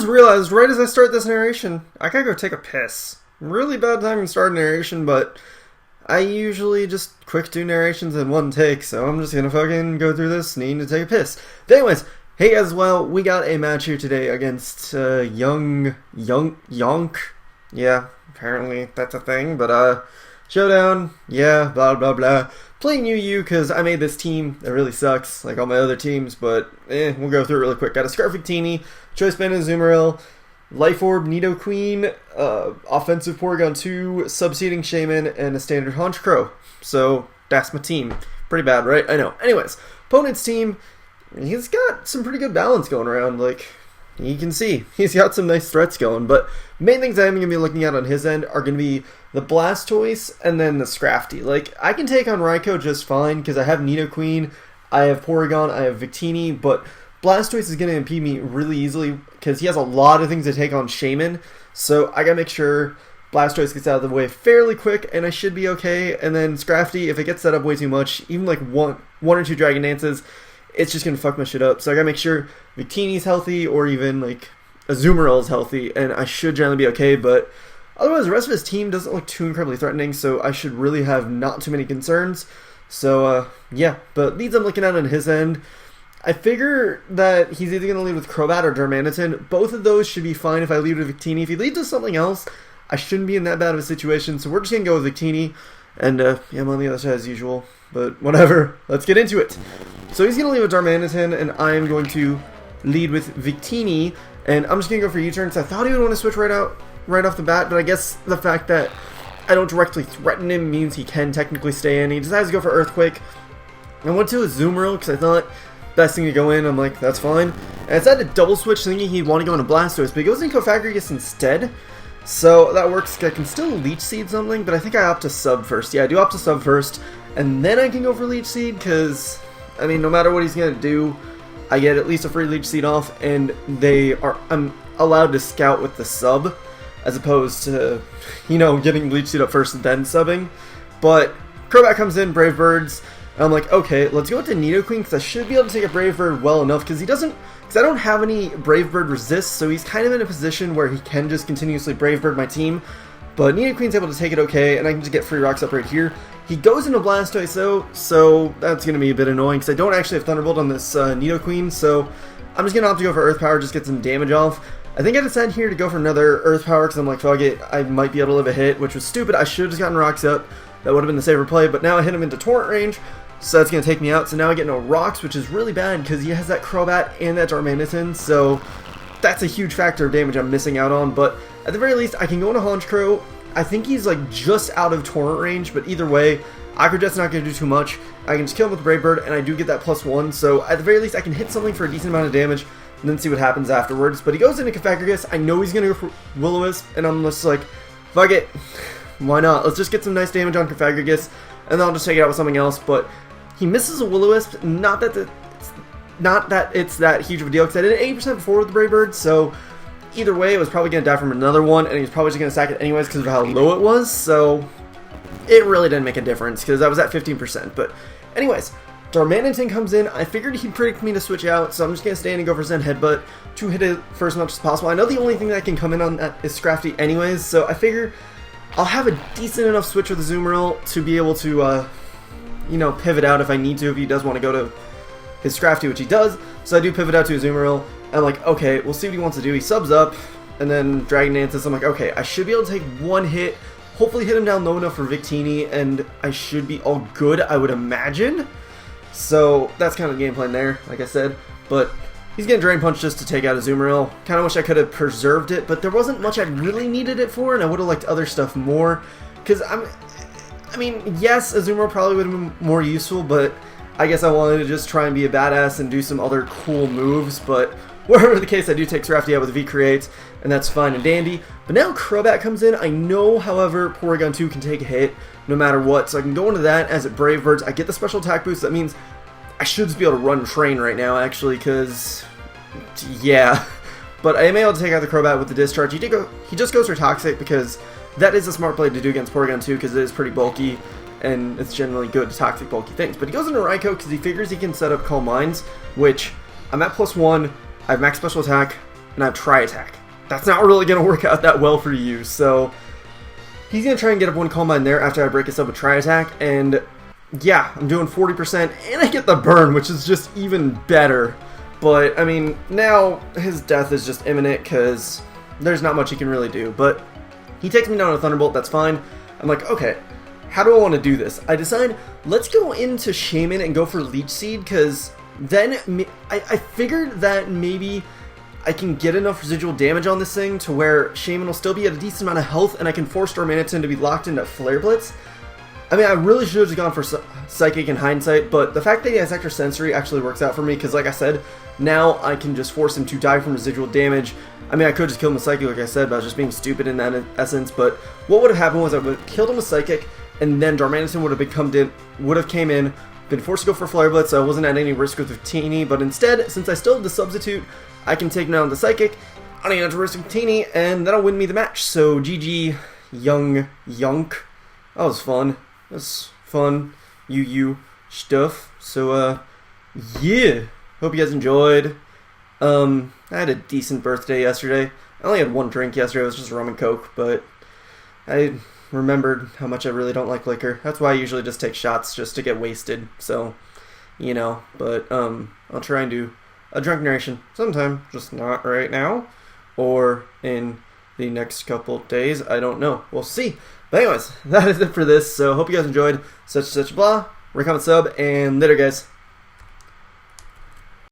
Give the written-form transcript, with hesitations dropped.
just realized right as I start this narration, I gotta go take a piss. Really bad time to start a narration, but I usually just quick do narrations in one take, so I'm just gonna fucking go through this needing to take a piss. But anyways, hey guys, well, we got a match here today against YoungYonk. Yeah, apparently that's a thing, but Showdown, yeah, blah blah blah. Playing UU because I made this team that really sucks, like all my other teams, but we'll go through it really quick. Got a Scarf Victini, Choice Band Azumarill, Life Orb, Nidoqueen, Offensive Porygon 2, Subseeding Shaman, and a Standard Haunch Crow. So, that's my team. Pretty bad, right? I know. Anyways, opponent's team, he's got some pretty good balance going around, like, you can see. He's got some nice threats going, but main things I'm going to be looking at on his end are going to be the Blastoise and then the Scrafty. Like, I can take on Raikou just fine, because I have Nidoqueen, I have Porygon, I have Victini, but Blastoise is going to impede me really easily because he has a lot of things to take on Shaman, so I gotta make sure Blastoise gets out of the way fairly quick and I should be okay. And then Scrafty, if it gets set up way too much, even like one or two Dragon Dances, it's just going to fuck my shit up. So I gotta make sure Victini's healthy or even like Azumarill is healthy, and I should generally be okay, but otherwise the rest of his team doesn't look too incredibly threatening, so I should really have not too many concerns. So yeah, but leads I'm looking at on his end, I figure that he's either going to lead with Crobat or Darmanitan. Both of those should be fine if I lead with Victini. If he leads with something else, I shouldn't be in that bad of a situation. So we're just going to go with Victini. And yeah, I'm on the other side as usual. But whatever. Let's get into it. So he's going to lead with Darmanitan, and I'm going to lead with Victini. And I'm just going to go for U-turn because I thought he would want to switch right off the bat. But I guess the fact that I don't directly threaten him means he can technically stay in. He decides to go for Earthquake. I went to Azumarill because I thought best thing to go in. I'm like, that's fine. And I decided to double switch thinking he'd want to go into Blastoise, but he goes in Cofagrigus instead. So that works. I can still Leech Seed something, but I think I opt to sub first. Yeah, I do opt to sub first, and then I can go for Leech Seed, because, I mean, no matter what he's going to do, I get at least a free Leech Seed off, and I'm allowed to scout with the sub, as opposed to, you know, getting Leech Seed up first and then subbing. But Crobat comes in, Brave Birds. And I'm like, okay, let's go with the Nidoqueen, because I should be able to take a Brave Bird well enough, because I don't have any Brave Bird resists, so he's kind of in a position where he can just continuously Brave Bird my team. But Nidoqueen's able to take it okay, and I can just get free rocks up right here. He goes into Blastoise though, so that's going to be a bit annoying, because I don't actually have Thunderbolt on this Nidoqueen, so I'm just going to opt to go for Earth Power, just get some damage off. I think I decided here to go for another Earth Power, because I'm like, fuck it, I might be able to live a hit, which was stupid. I should have just gotten rocks up. That would have been the safer play, but now I hit him into Torrent range. So that's going to take me out, so now I get no rocks, which is really bad because he has that Crobat and that Darmanitan, so that's a huge factor of damage I'm missing out on. But at the very least, I can go into Haunch Crow. I think he's like just out of Torrent range, but either way, Aqua Jet's not going to do too much. I can just kill him with Brave Bird, and I do get that +1, so at the very least, I can hit something for a decent amount of damage and then see what happens afterwards. But he goes into Cofagrigus. I know he's going to go for Will-O-Wisp, and I'm just like, fuck it, why not? Let's just get some nice damage on Cofagrigus, and then I'll just take it out with something else. But he misses a Will-O-Wisp, not that it's that huge of a deal, because I did 80% before with the Brave Bird, so either way, it was probably going to die from another one, and he was probably just going to sack it anyways because of how low it was, so it really didn't make a difference, because I was at 15%, but anyways, Darmanitan comes in. I figured he'd predict me to switch out, so I'm just going to stay in and go for Zen Headbutt to hit it for as much as possible. I know the only thing that can come in on that is Scrafty anyways, so I figure I'll have a decent enough switch with the Azumarill to be able to, you know, pivot out if I need to, if he does want to go to his Scrafty, which he does. So I do pivot out to Azumarill, and I'm like, okay, we'll see what he wants to do. He subs up, and then Dragon Dances. I'm like, okay, I should be able to take one hit, hopefully hit him down low enough for Victini, and I should be all good, I would imagine. So that's kind of the game plan there, like I said. But he's getting Drain Punch just to take out Azumarill. Kind of wish I could have preserved it, but there wasn't much I really needed it for, and I would have liked other stuff more. Because I mean, yes, Azumarill probably would have been more useful, but I guess I wanted to just try and be a badass and do some other cool moves. But whatever the case, I do take Scrafty out with V-Create, and that's fine and dandy. But now Crobat comes in. I know, however, Porygon 2 can take a hit no matter what, so I can go into that as it Brave Birds. I get the special attack boost. That means I should just be able to run Train right now, actually, because, yeah. But I am able to take out the Crobat with the Discharge. He just goes for Toxic, because that is a smart play to do against Porygon 2, because it is pretty bulky, and it's generally good to Toxic bulky things. But he goes into Raikou because he figures he can set up Calm Minds, which I'm at +1, I have max special attack, and I have Tri-Attack. That's not really going to work out that well for you, so he's going to try and get up one Calm Mind there after I break us up with Tri-Attack, and yeah, I'm doing 40%, and I get the burn, which is just even better. But, I mean, now his death is just imminent, because there's not much he can really do. But he takes me down with a Thunderbolt, that's fine. I'm like, okay, how do I want to do this? I decide, let's go into Shaman and go for Leech Seed, because then I figured that maybe I can get enough residual damage on this thing to where Shaman will still be at a decent amount of health, and I can force Darmanitan to be locked into Flare Blitz. I mean, I really should have gone for Psychic in hindsight, but the fact that he has extra Sensory actually works out for me, because like I said, now I can just force him to die from residual damage. I mean, I could just kill him with Psychic, like I said, but I was just being stupid in that essence, but what would have happened was I would have killed him with Psychic, and then Darmanitan would have came in, been forced to go for Flare Blitz, so I wasn't at any risk with Victini, but instead, since I still have the Substitute, I can take him down with the Psychic, I don't even have to risk Victini, and that'll win me the match. So, GG, YoungYonk. That was fun. That's fun, stuff. So, yeah. Hope you guys enjoyed. I had a decent birthday yesterday. I only had one drink yesterday. It was just rum and coke, but I remembered how much I really don't like liquor. That's why I usually just take shots just to get wasted. So, you know, but I'll try and do a drunk narration sometime, just not right now, or in the next couple days. I don't know. We'll see. But anyways, that is it for this. So hope you guys enjoyed. Such blah. Comment, sub, and later, guys.